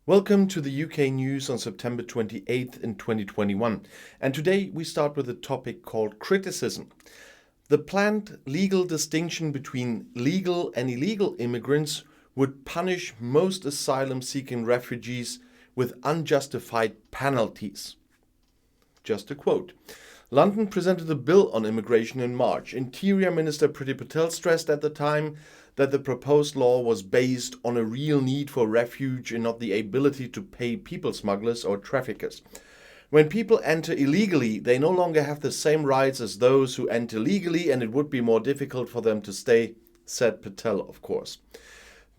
Welcome to the UK news on September 28th in 2021. And today we start with a topic called criticism. The planned legal distinction between legal and illegal immigrants would punish most asylum-seeking refugees with unjustified penalties. Just a quote. London presented a bill on immigration in March. Interior Minister Priti Patel stressed at the time that the proposed law was based on a real need for refuge and not the ability to pay people smugglers or traffickers. When people enter illegally, they no longer have the same rights as those who enter legally, and it would be more difficult for them to stay, said Patel, of course.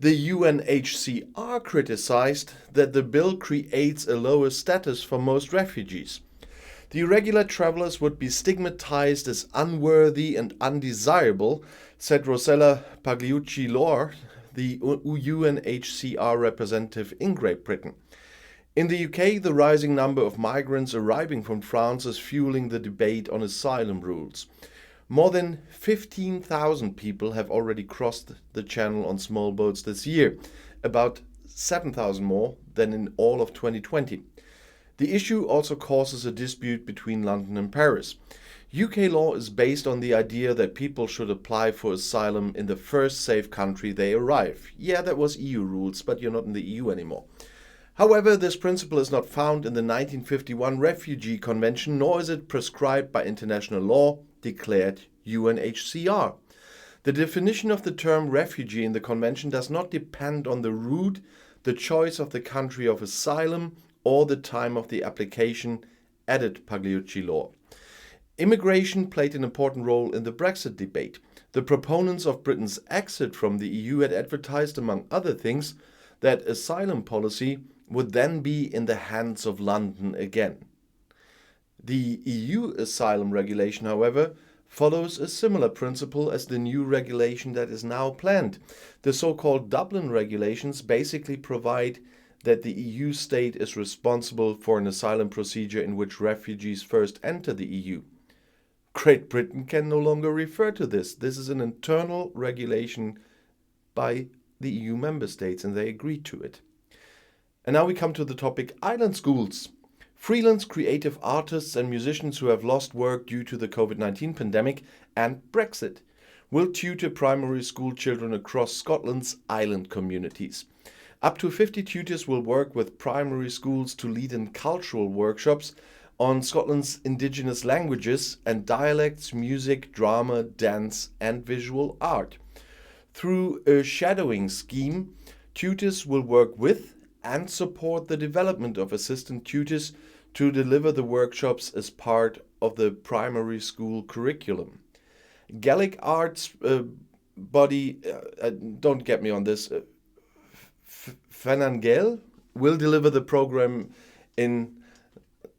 The UNHCR criticized that the bill creates a lower status for most refugees. The irregular travelers would be stigmatized as unworthy and undesirable, said Rosella Pagliucci-Lore, the UNHCR representative in Great Britain. In the UK, the rising number of migrants arriving from France is fueling the debate on asylum rules. More than 15,000 people have already crossed the channel on small boats this year, about 7,000 more than in all of 2020. The issue also causes a dispute between London and Paris. UK law is based on the idea that people should apply for asylum in the first safe country they arrive. Yeah, that was EU rules, but you're not in the EU anymore. However, this principle is not found in the 1951 Refugee Convention, nor is it prescribed by international law, declared UNHCR. The definition of the term refugee in the convention does not depend on the route, the choice of the country of asylum, or the time of the application, added Pagliucci-Lore. Immigration played an important role in the Brexit debate. The proponents of Britain's exit from the EU had advertised, among other things, that asylum policy would then be in the hands of London again. The EU asylum regulation, however, follows a similar principle as the new regulation that is now planned. The so-called Dublin regulations basically provide that the EU state is responsible for an asylum procedure in which refugees first enter the EU. Great Britain can no longer refer to this. This is an internal regulation by the EU member states, and they agreed to it. And now we come to the topic island schools. Freelance creative artists and musicians who have lost work due to the COVID-19 pandemic and Brexit will tutor primary school children across Scotland's island communities. Up to 50 tutors will work with primary schools to lead in cultural workshops on Scotland's indigenous languages and dialects, music, drama, dance, and visual art. Through a shadowing scheme, tutors will work with and support the development of assistant tutors to deliver the workshops as part of the primary school curriculum. Gaelic arts body, don't get me on this, Fanangel will deliver the program in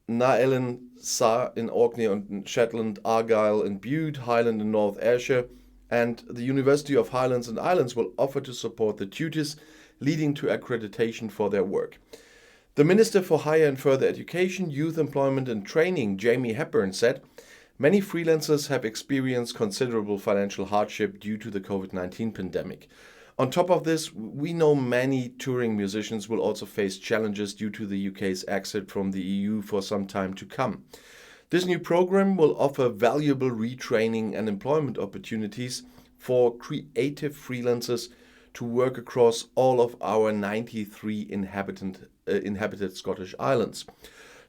Naelin Sa in Orkney and Shetland, Argyll and Bute, Highland and North Ayrshire, and the University of Highlands and Islands will offer to support the tutors, leading to accreditation for their work. The Minister for Higher and Further Education, Youth Employment and Training, Jamie Hepburn, said, "Many freelancers have experienced considerable financial hardship due to the COVID-19 pandemic. On top of this, we know many touring musicians will also face challenges due to the UK's exit from the EU for some time to come. This new program will offer valuable retraining and employment opportunities for creative freelancers to work across all of our 93 inhabited Scottish islands.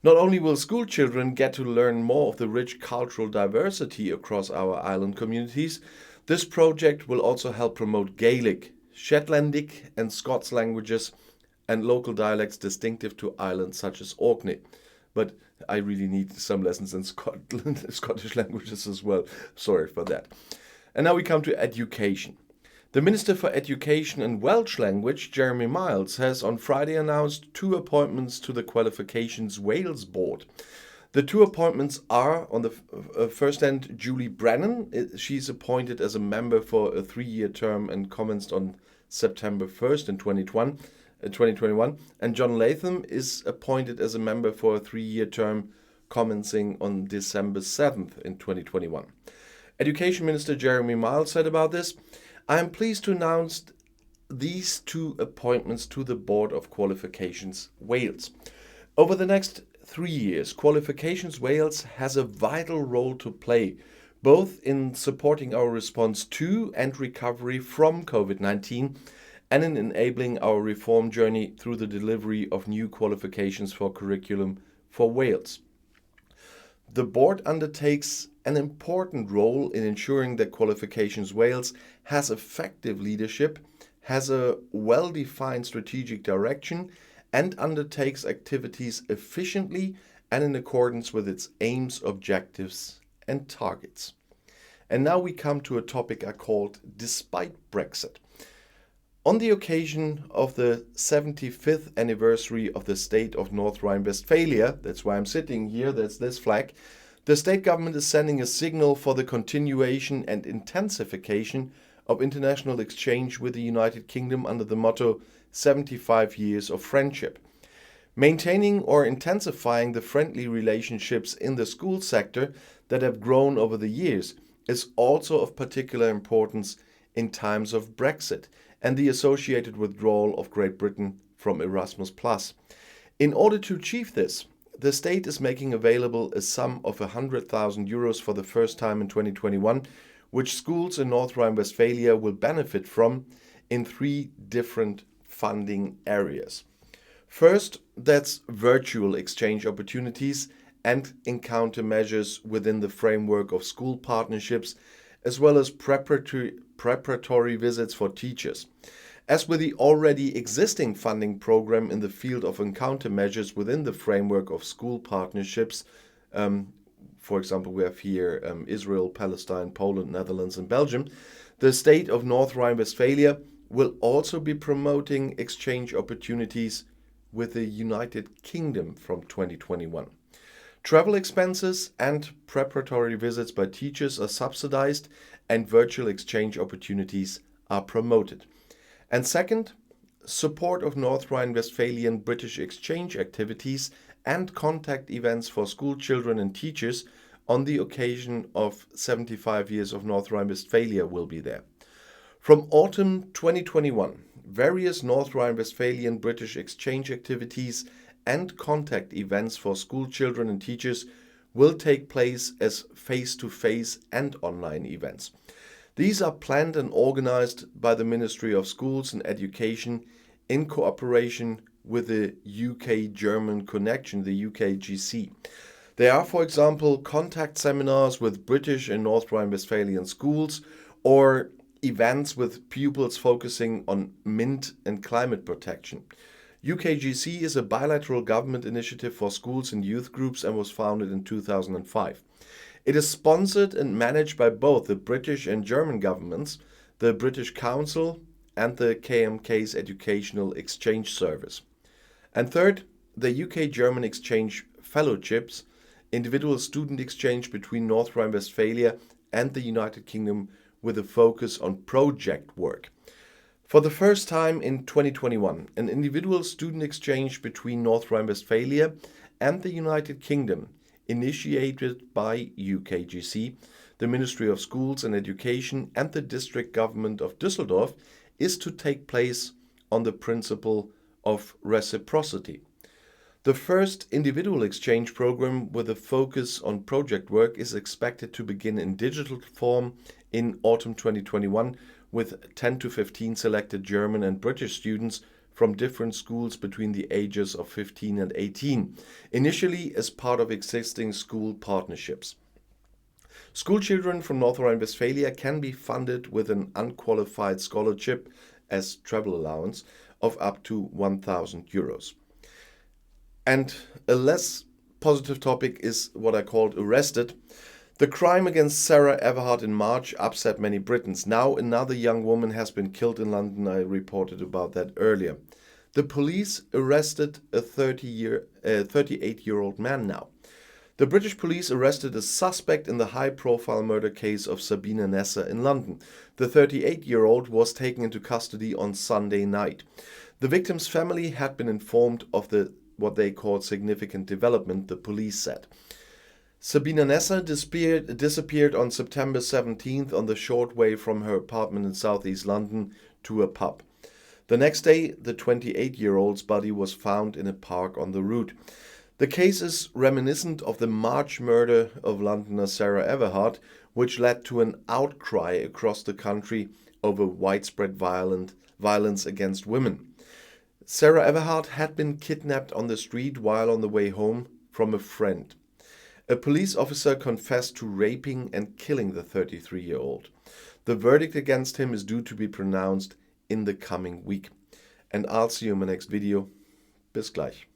Not only will school children get to learn more of the rich cultural diversity across our island communities, this project will also help promote Gaelic, Shetlandic and Scots languages and local dialects distinctive to islands such as Orkney." But I really need some lessons in Scottish languages as well. Sorry for that. And now we come to education. The Minister for Education and Welsh Language, Jeremy Miles, has on Friday announced 2 appointments to the Qualifications Wales Board. The 2 appointments are, on the first hand, Julie Brennan. She's appointed as a member for a 3-year term and commenced on September 1st in 2021. And John Latham is appointed as a member for a 3-year term commencing on December 7th in 2021. Education Minister Jeremy Miles said about this, "I am pleased to announce these two appointments to the Board of Qualifications Wales. Over the next 3 years, Qualifications Wales has a vital role to play, both in supporting our response to and recovery from COVID-19 and in enabling our reform journey through the delivery of new qualifications for curriculum for Wales. The board undertakes an important role in ensuring that Qualifications Wales has effective leadership, has a well-defined strategic direction, and undertakes activities efficiently and in accordance with its aims, objectives, and targets. And now we come to a topic I called Despite Brexit. On the occasion of the 75th anniversary of the state of North Rhine-Westphalia, that's why I'm sitting here, that's this flag, the state government is sending a signal for the continuation and intensification of international exchange with the United Kingdom under the motto 75 years of friendship. Maintaining or intensifying the friendly relationships in the school sector that have grown over the years is also of particular importance in times of Brexit and the associated withdrawal of Great Britain from Erasmus+. In order to achieve this, the state is making available a sum of €100,000 for the first time in 2021, which schools in North Rhine-Westphalia will benefit from in 3 different funding areas. First, that's virtual exchange opportunities and encounter measures within the framework of school partnerships, as well as preparatory visits for teachers. As with the already existing funding program in the field of encounter measures within the framework of school partnerships, for example, we have here Israel, Palestine, Poland, Netherlands, and Belgium, the state of North Rhine-Westphalia will also be promoting exchange opportunities with the United Kingdom from 2021. Travel expenses and preparatory visits by teachers are subsidized and virtual exchange opportunities are promoted. And second, support of North Rhine-Westphalian British exchange activities and contact events for school children and teachers on the occasion of 75 years of North Rhine-Westphalia will be there. From autumn 2021, various North Rhine-Westphalian British exchange activities and contact events for school children and teachers will take place as face-to-face and online events. These are planned and organized by the Ministry of Schools and Education in cooperation with the UK-German Connection, the UKGC. There are, for example, contact seminars with British and North Rhine-Westphalian schools or events with pupils focusing on mint and climate protection. UKGC is a bilateral government initiative for schools and youth groups and was founded in 2005. It is sponsored and managed by both the British and German governments, the British Council, and the KMK's Educational Exchange Service. And third, the UK-German Exchange Fellowships, individual student exchange between North Rhine-Westphalia and the United Kingdom with a focus on project work. For the first time in 2021, an individual student exchange between North Rhine-Westphalia and the United Kingdom, initiated by UKGC, the Ministry of Schools and Education, and the District Government of Düsseldorf, is to take place on the principle of reciprocity. The first individual exchange program with a focus on project work is expected to begin in digital form in autumn 2021 with 10 to 15 selected German and British students from different schools between the ages of 15 and 18, initially as part of existing school partnerships. School children from North Rhine-Westphalia can be funded with an unqualified scholarship as travel allowance of up to €1,000. And a less positive topic is what I called arrested. The crime against Sarah Everhart in March upset many Britons. Now another young woman has been killed in London. I reported about that earlier. The police arrested a 38-year-old man now. The British police arrested a suspect in the high-profile murder case of Sabina Nessa in London. The 38-year-old was taken into custody on Sunday night. The victim's family had been informed of what they called significant development, the police said. Sabina Nessa disappeared on September 17th on the short way from her apartment in southeast London to a pub. The next day, the 28-year-old's body was found in a park on the route. The case is reminiscent of the March murder of Londoner Sarah Everhart, which led to an outcry across the country over widespread violence against women. Sarah Everhart had been kidnapped on the street while on the way home from a friend. A police officer confessed to raping and killing the 33-year-old. The verdict against him is due to be pronounced in the coming week. And I'll see you in my next video. Bis gleich.